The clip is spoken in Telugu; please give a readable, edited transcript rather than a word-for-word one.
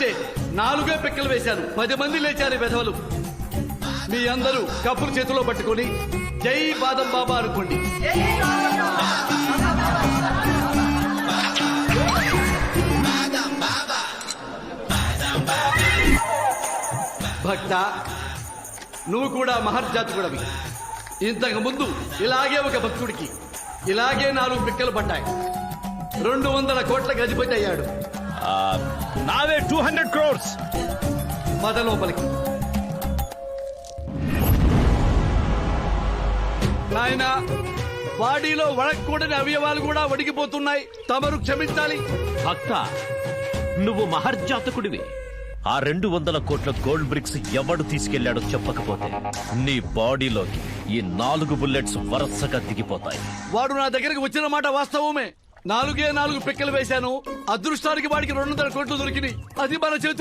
4 పిక్కలు వేశాను, 10 మంది లేచారు వెధవలు. మీ అందరూ కప్పులు చేతిలో పట్టుకొని జై బాదం బాబా అనుకోండి. భక్త, నువ్వు కూడా మహర్జాతకుడవి. ఇంతకు ముందు ఇలాగే ఒక భక్తుడికి ఇలాగే 4 పిక్కలు పడ్డాయి. 200 కోట్ల గజపతి అయ్యాడు. నావే 200 crores. పద లోపలికి. నాయన, బాడీలో వడకూడని అవయవాలు కూడా వడికిపోతున్నాయి, తమరు క్షమించాలి. భక్త, నువ్వు మహర్జాతకుడివి. ఆ 200 కోట్ల గోల్డ్ బ్రిక్స్ ఎవడు తీసుకెళ్లాడో చెప్పకపోతే నీ బాడీలోకి ఈ 4 బుల్లెట్స్ వరుసగా దిగిపోతాయి. వాడు నా దగ్గరకు వచ్చిన మాట వాస్తవమే. 4 పిక్కలు వేశాను. అదృష్టానికి వాడికి 200 కోట్లు దొరికినాయి. అది మన చేతుల్లో